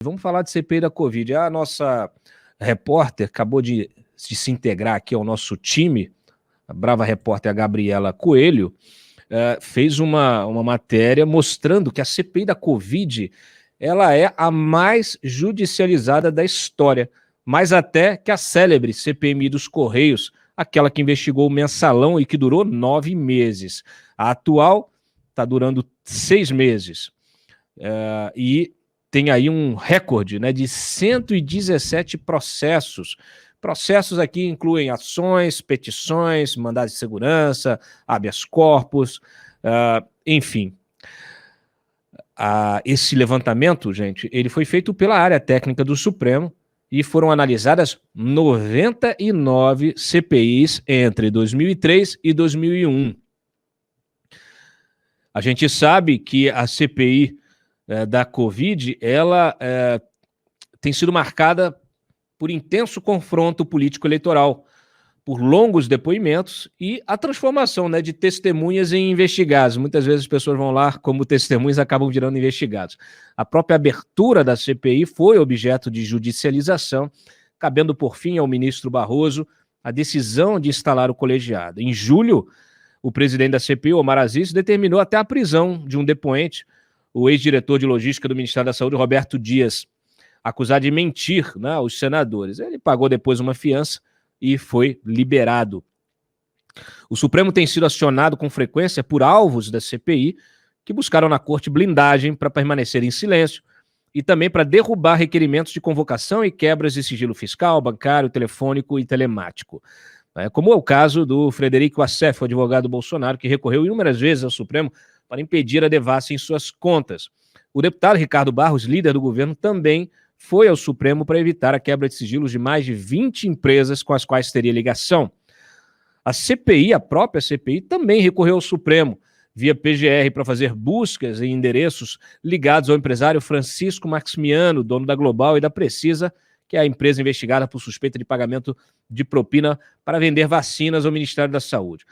Vamos falar de CPI da Covid. A nossa repórter acabou de se integrar aqui ao nosso time, a brava repórter Gabriela Coelho, fez uma matéria mostrando que a CPI da Covid ela é a mais judicializada da história, mais até que a célebre CPMI dos Correios, aquela que investigou o mensalão e que durou 9 meses. A atual está durando 6 meses. E tem aí um recorde, né, de 117 processos. Processos aqui incluem ações, petições, mandados de segurança, habeas corpus, enfim. Esse levantamento, gente, ele foi feito pela área técnica do Supremo e foram analisadas 99 CPIs entre 2003 e 2001. A gente sabe que a CPI da Covid, ela tem sido marcada por intenso confronto político-eleitoral, por longos depoimentos e a transformação, né, de testemunhas em investigados. Muitas vezes as pessoas vão lá como testemunhas e acabam virando investigados. A própria abertura da CPI foi objeto de judicialização, cabendo por fim ao ministro Barroso a decisão de instalar o colegiado. Em julho, o presidente da CPI, Omar Aziz, determinou até a prisão de um depoente, o ex-diretor de logística do Ministério da Saúde, Roberto Dias, acusado de mentir, né, aos senadores. Ele pagou depois uma fiança e foi liberado. O Supremo tem sido acionado com frequência por alvos da CPI que buscaram na corte blindagem para permanecer em silêncio e também para derrubar requerimentos de convocação e quebras de sigilo fiscal, bancário, telefônico e telemático. Como é o caso do Frederico Assef, o advogado Bolsonaro, que recorreu inúmeras vezes ao Supremo para impedir a devassa em suas contas. O deputado Ricardo Barros, líder do governo, também foi ao Supremo para evitar a quebra de sigilos de mais de 20 empresas com as quais teria ligação. A CPI, a própria CPI, também recorreu ao Supremo, via PGR, para fazer buscas em endereços ligados ao empresário Francisco Maximiano, dono da Global e da Precisa, que é a empresa investigada por suspeita de pagamento de propina para vender vacinas ao Ministério da Saúde.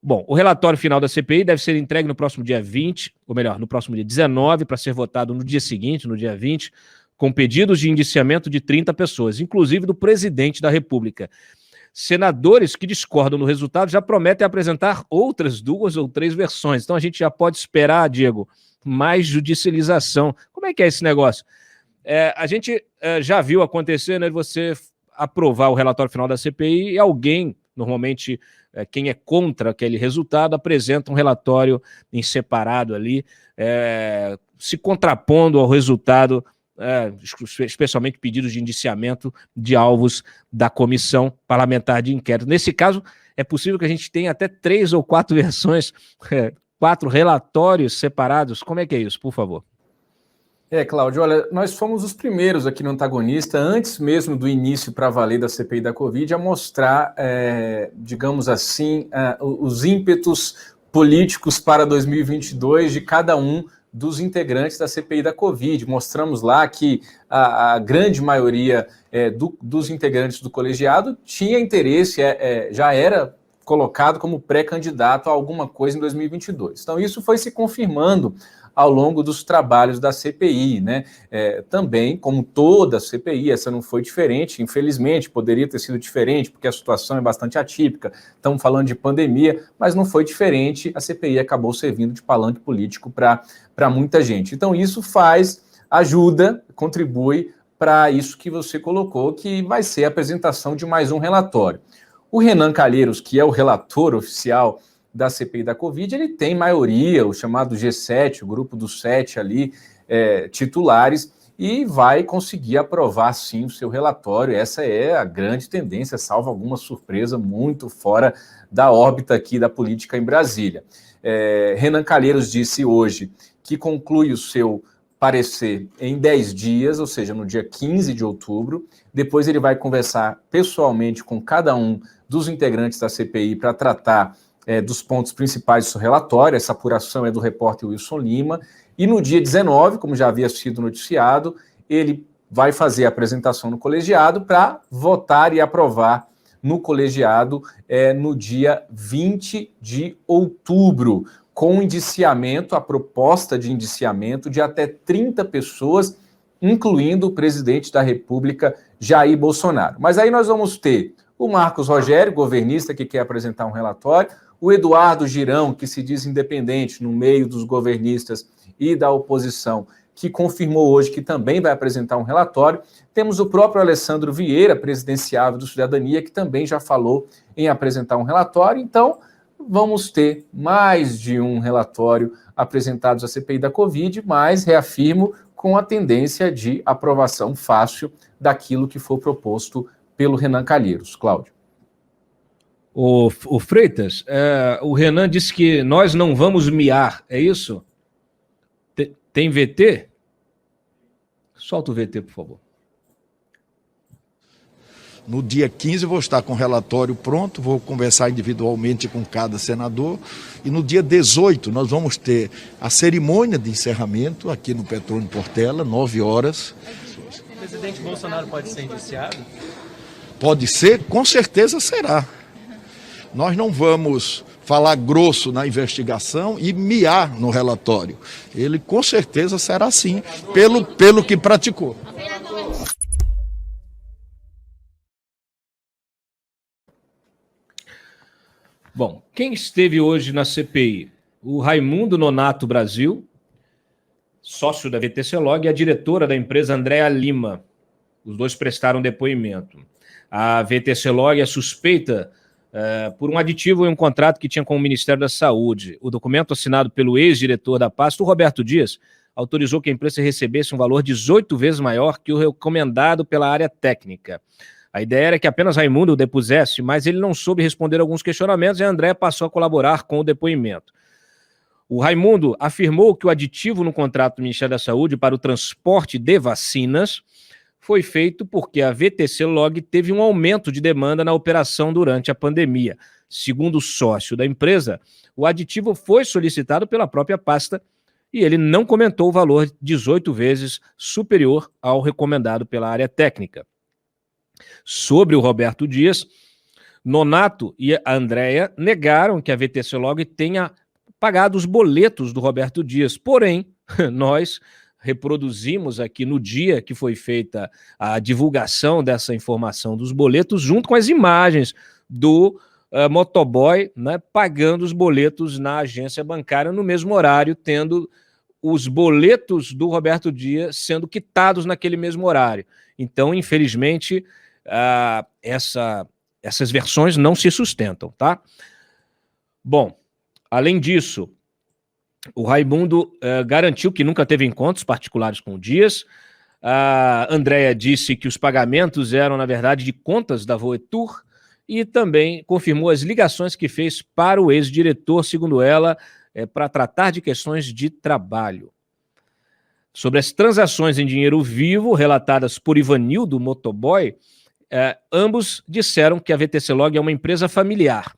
Bom, o relatório final da CPI deve ser entregue no próximo dia 20, ou melhor, no próximo dia 19, para ser votado no dia seguinte, no dia 20, com pedidos de indiciamento de 30 pessoas, inclusive do presidente da República. Senadores que discordam do resultado já prometem apresentar outras 2 ou 3 versões. Então a gente já pode esperar, Diego, mais judicialização. Como é que é esse negócio? A gente já viu acontecer, né, você aprovar o relatório final da CPI e alguém, normalmente quem é contra aquele resultado, apresenta um relatório em separado ali, se contrapondo ao resultado, especialmente pedidos de indiciamento de alvos da comissão parlamentar de inquérito. Nesse caso, é possível que a gente tenha até 3 ou 4 versões, 4 relatórios separados. Como é que é isso, por favor? Cláudio, olha, nós fomos os primeiros aqui no Antagonista, antes mesmo do início para valer da CPI da Covid, a mostrar, digamos assim, os ímpetos políticos para 2022 de cada um dos integrantes da CPI da Covid. Mostramos lá que a grande maioria dos integrantes do colegiado tinha interesse, já era colocado como pré-candidato a alguma coisa em 2022. Então isso foi se confirmando ao longo dos trabalhos da CPI, né? Também, como toda a CPI, essa não foi diferente, infelizmente, poderia ter sido diferente, porque a situação é bastante atípica, estamos falando de pandemia, mas não foi diferente, a CPI acabou servindo de palanque político para muita gente. Então isso ajuda, contribui para isso que você colocou, que vai ser a apresentação de mais um relatório. O Renan Calheiros, que é o relator oficial da CPI da Covid, ele tem maioria, o chamado G7, o grupo dos 7 ali, titulares, e vai conseguir aprovar, sim, o seu relatório. Essa é a grande tendência, salvo alguma surpresa muito fora da órbita aqui da política em Brasília. Renan Calheiros disse hoje que conclui o seu parecer em 10 dias, ou seja, no dia 15 de outubro. Depois ele vai conversar pessoalmente com cada um dos integrantes da CPI para tratar dos pontos principais do seu relatório. Essa apuração é do repórter Wilson Lima. E no dia 19, como já havia sido noticiado, ele vai fazer a apresentação no colegiado para votar e aprovar no colegiado no dia 20 de outubro, com indiciamento, a proposta de indiciamento de até 30 pessoas incluindo o presidente da República, Jair Bolsonaro. Mas aí nós vamos ter o Marcos Rogério, governista, que quer apresentar um relatório, o Eduardo Girão, que se diz independente no meio dos governistas e da oposição, que confirmou hoje que também vai apresentar um relatório. Temos o próprio Alessandro Vieira, presidenciável do Cidadania, que também já falou em apresentar um relatório. Então, vamos ter mais de um relatório apresentados à CPI da Covid, mas, reafirmo, com a tendência de aprovação fácil daquilo que for proposto pelo Renan Calheiros. Cláudio. O Freitas, o Renan disse que nós não vamos miar, é isso? Tem VT? Solta o VT, por favor. No dia 15 eu vou estar com o relatório pronto, vou conversar individualmente com cada senador. E no dia 18 nós vamos ter a cerimônia de encerramento aqui no Petrônio Portela, 9 horas. O presidente Bolsonaro pode ser indiciado? Pode ser, com certeza será. Nós não vamos falar grosso na investigação e miar no relatório. Ele com certeza será sim, pelo que praticou. Bom, quem esteve hoje na CPI? O Raimundo Nonato Brasil, sócio da VTC-Log, e a diretora da empresa, Andréa Lima. Os dois prestaram depoimento. A VTC-Log é suspeita por um aditivo em um contrato que tinha com o Ministério da Saúde. O documento assinado pelo ex-diretor da pasta, o Roberto Dias, autorizou que a empresa recebesse um valor 18 vezes maior que o recomendado pela área técnica. A ideia era que apenas Raimundo o depusesse, mas ele não soube responder alguns questionamentos e a Andréa passou a colaborar com o depoimento. O Raimundo afirmou que o aditivo no contrato do Ministério da Saúde para o transporte de vacinas foi feito porque a VTC-Log teve um aumento de demanda na operação durante a pandemia. Segundo o sócio da empresa, o aditivo foi solicitado pela própria pasta e ele não comentou o valor 18 vezes superior ao recomendado pela área técnica. Sobre o Roberto Dias, Nonato e a Andréa negaram que a VTC-Log tenha pagado os boletos do Roberto Dias. Porém, nós reproduzimos aqui no dia que foi feita a divulgação dessa informação dos boletos, junto com as imagens do motoboy, né, pagando os boletos na agência bancária no mesmo horário, tendo os boletos do Roberto Dias sendo quitados naquele mesmo horário. Então, infelizmente, essas versões não se sustentam, tá? Bom, além disso, o Raimundo garantiu que nunca teve encontros particulares com o Dias. A Andréa disse que os pagamentos eram, na verdade, de contas da Voetur e também confirmou as ligações que fez para o ex-diretor, segundo ela, para tratar de questões de trabalho. Sobre as transações em dinheiro vivo relatadas por Ivanildo Motoboy, ambos disseram que a VTC-Log é uma empresa familiar.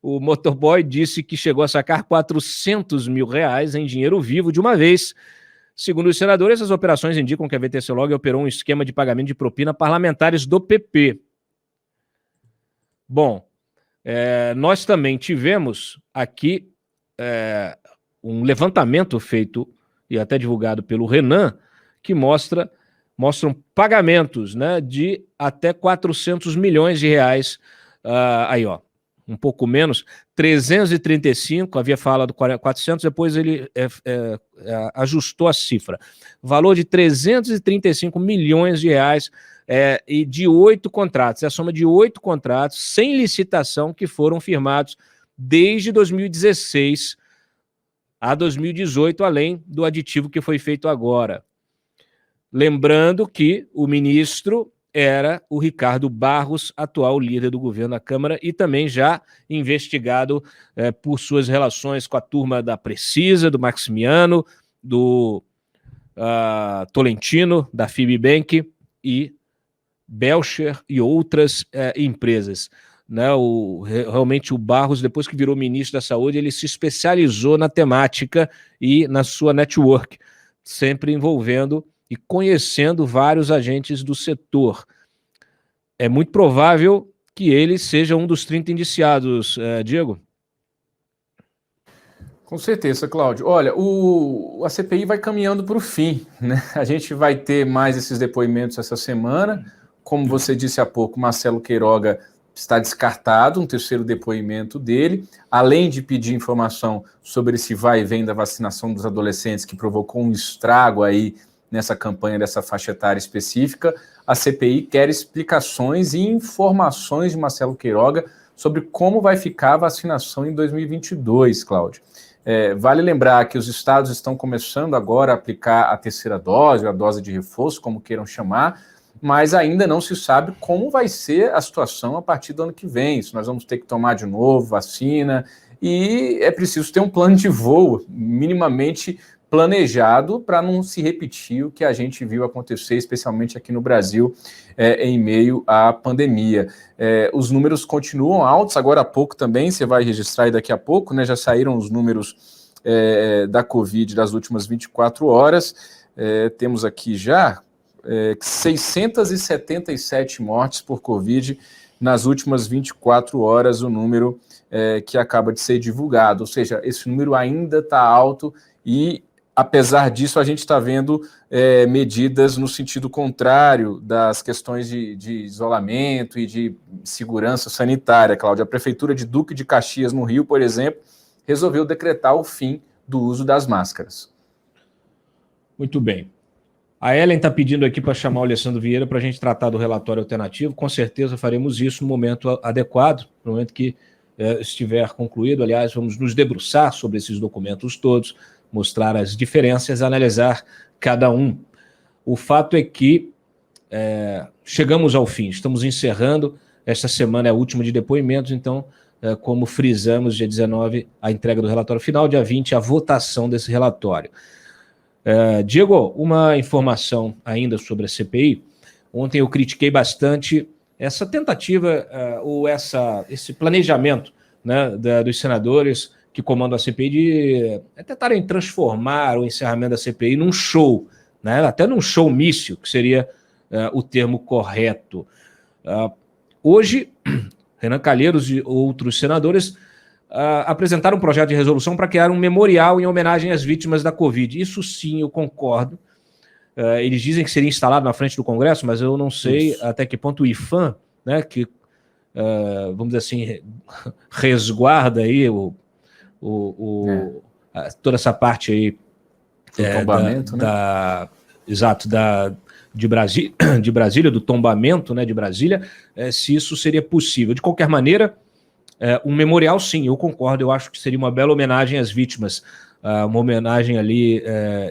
O motoboy disse que chegou a sacar R$400 mil em dinheiro vivo de uma vez. Segundo os senadores, as operações indicam que a VTC-Log operou um esquema de pagamento de propina parlamentares do PP. Bom, nós também tivemos aqui um levantamento feito e até divulgado pelo Renan, que mostram pagamentos, né, de até R$400 milhões. Aí, ó. Um pouco menos, 335, havia falado 400, depois ele ajustou a cifra. Valor de R$335 milhões e de 8 contratos. É a soma de 8 contratos sem licitação que foram firmados desde 2016 a 2018, além do aditivo que foi feito agora. Lembrando que o ministro era o Ricardo Barros, atual líder do governo da Câmara e também já investigado por suas relações com a turma da Precisa, do Maximiano, do Tolentino, da Fibbank e Belcher e outras empresas. Né, realmente o Barros, depois que virou ministro da Saúde, ele se especializou na temática e na sua network, sempre envolvendo e conhecendo vários agentes do setor. É muito provável que ele seja um dos 30 indiciados, Diego. Com certeza, Cláudio. Olha, a CPI vai caminhando para o fim, né? A gente vai ter mais esses depoimentos essa semana. Como você disse há pouco, Marcelo Queiroga está descartado, um terceiro depoimento dele, além de pedir informação sobre esse vai e vem da vacinação dos adolescentes, que provocou um estrago aí nessa campanha dessa faixa etária específica. A CPI quer explicações e informações de Marcelo Queiroga sobre como vai ficar a vacinação em 2022, Cláudio. Vale lembrar que os estados estão começando agora a aplicar a terceira dose, a dose de reforço, como queiram chamar, mas ainda não se sabe como vai ser a situação a partir do ano que vem. Se nós vamos ter que tomar de novo vacina, e é preciso ter um plano de voo minimamente planejado para não se repetir o que a gente viu acontecer, especialmente aqui no Brasil, em meio à pandemia. Os números continuam altos, agora há pouco também, você vai registrar aí daqui a pouco, né? Já saíram os números da Covid das últimas 24 horas, temos aqui já 677 mortes por Covid nas últimas 24 horas, o número que acaba de ser divulgado, ou seja, esse número ainda está alto e, apesar disso, a gente está vendo medidas no sentido contrário das questões de isolamento e de segurança sanitária, Cláudia. A Prefeitura de Duque de Caxias, no Rio, por exemplo, resolveu decretar o fim do uso das máscaras. Muito bem. A Ellen está pedindo aqui para chamar o Alessandro Vieira para a gente tratar do relatório alternativo. Com certeza faremos isso no momento adequado, no momento que estiver concluído. Aliás, vamos nos debruçar sobre esses documentos todos, mostrar as diferenças, analisar cada um. O fato é que chegamos ao fim, estamos encerrando. Esta semana é a última de depoimentos, então, como frisamos, dia 19, a entrega do relatório final, dia 20, a votação desse relatório. Diego, uma informação ainda sobre a CPI. Ontem eu critiquei bastante essa tentativa ou esse planejamento, né, dos senadores que comandam a CPI de tentarem transformar o encerramento da CPI num show, né, até num showmício, que seria o termo correto. Hoje, Renan Calheiros e outros senadores apresentaram um projeto de resolução para criar um memorial em homenagem às vítimas da Covid. Isso sim, eu concordo. Eles dizem que seria instalado na frente do Congresso, mas eu não sei até que ponto o IPHAN, né, que, vamos dizer assim, resguarda aí toda essa parte aí tombamento, né? De Brasília, do tombamento, né, de Brasília, se isso seria possível. De qualquer maneira, um memorial, sim, eu concordo, eu acho que seria uma bela homenagem às vítimas, uma homenagem ali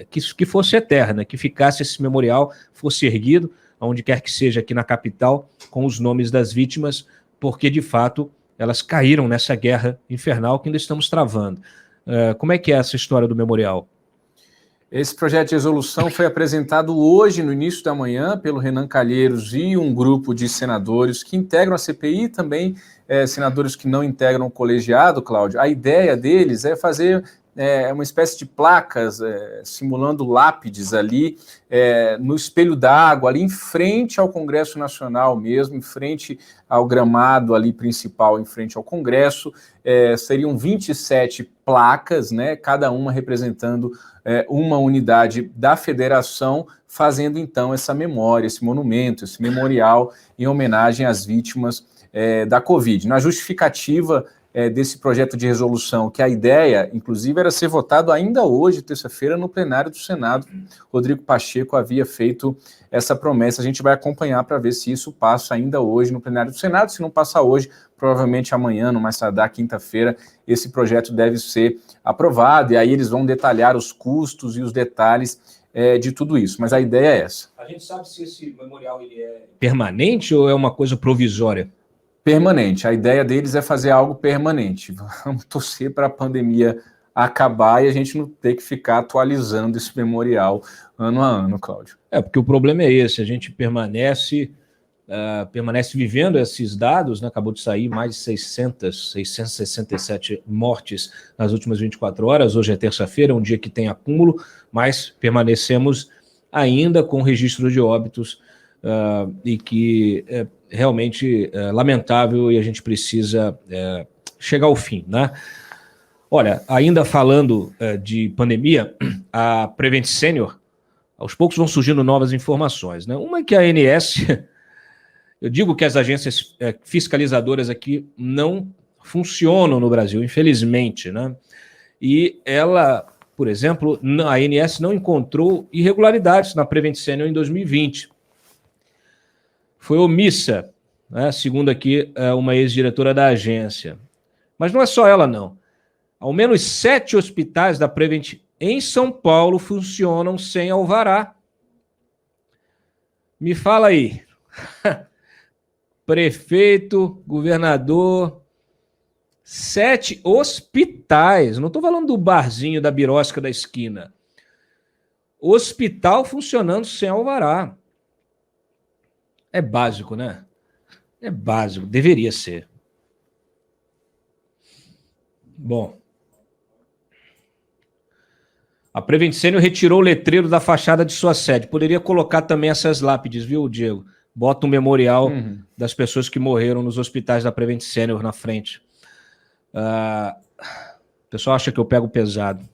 que fosse eterna, que ficasse esse memorial, fosse erguido, onde quer que seja aqui na capital, com os nomes das vítimas, porque, de fato, elas caíram nessa guerra infernal que ainda estamos travando. Como é que é essa história do memorial? Esse projeto de resolução foi apresentado hoje, no início da manhã, pelo Renan Calheiros e um grupo de senadores que integram a CPI, também senadores que não integram o colegiado, Cláudio. A ideia deles é fazer uma espécie de placas, simulando lápides ali, no espelho d'água, ali em frente ao Congresso Nacional mesmo, em frente ao gramado ali principal, em frente ao Congresso. Seriam 27 placas, né, cada uma representando uma unidade da federação, fazendo então essa memória, esse monumento, esse memorial em homenagem às vítimas da Covid. Na justificativa desse projeto de resolução, que a ideia, inclusive, era ser votado ainda hoje, terça-feira, no plenário do Senado. Rodrigo Pacheco havia feito essa promessa. A gente vai acompanhar para ver se isso passa ainda hoje no plenário do Senado. Se não passa hoje, provavelmente amanhã, no mais tardar, quinta-feira, esse projeto deve ser aprovado, e aí eles vão detalhar os custos e os detalhes de tudo isso. Mas a ideia é essa. A gente sabe se esse memorial ele é permanente ou é uma coisa provisória? Permanente. A ideia deles é fazer algo permanente. Vamos torcer para a pandemia acabar e a gente não ter que ficar atualizando esse memorial ano a ano, Cláudio. Porque o problema é esse, a gente permanece vivendo esses dados, né? Acabou de sair mais de 667 mortes nas últimas 24 horas, hoje é terça-feira, um dia que tem acúmulo, mas permanecemos ainda com registro de óbitos e que realmente lamentável, e a gente precisa chegar ao fim, né? Olha, ainda falando de pandemia, a Prevent Senior, aos poucos vão surgindo novas informações, né? Uma é que a ANS, eu digo que as agências fiscalizadoras aqui não funcionam no Brasil, infelizmente, né? E ela, por exemplo, a ANS não encontrou irregularidades na Prevent Senior em 2020. Foi omissa, né, segundo aqui uma ex-diretora da agência. Mas não é só ela, não. Ao menos 7 hospitais da Prevent em São Paulo funcionam sem alvará. Me fala aí. Prefeito, governador, 7 hospitais. Não estou falando do barzinho da birosca da esquina. Hospital funcionando sem alvará. É básico, né? É básico, deveria ser. Bom. A Prevent Senior retirou o letreiro da fachada de sua sede. Poderia colocar também essas lápides, viu, Diego? Bota um memorial das pessoas que morreram nos hospitais da Prevent Senior na frente. O pessoal acha que eu pego pesado.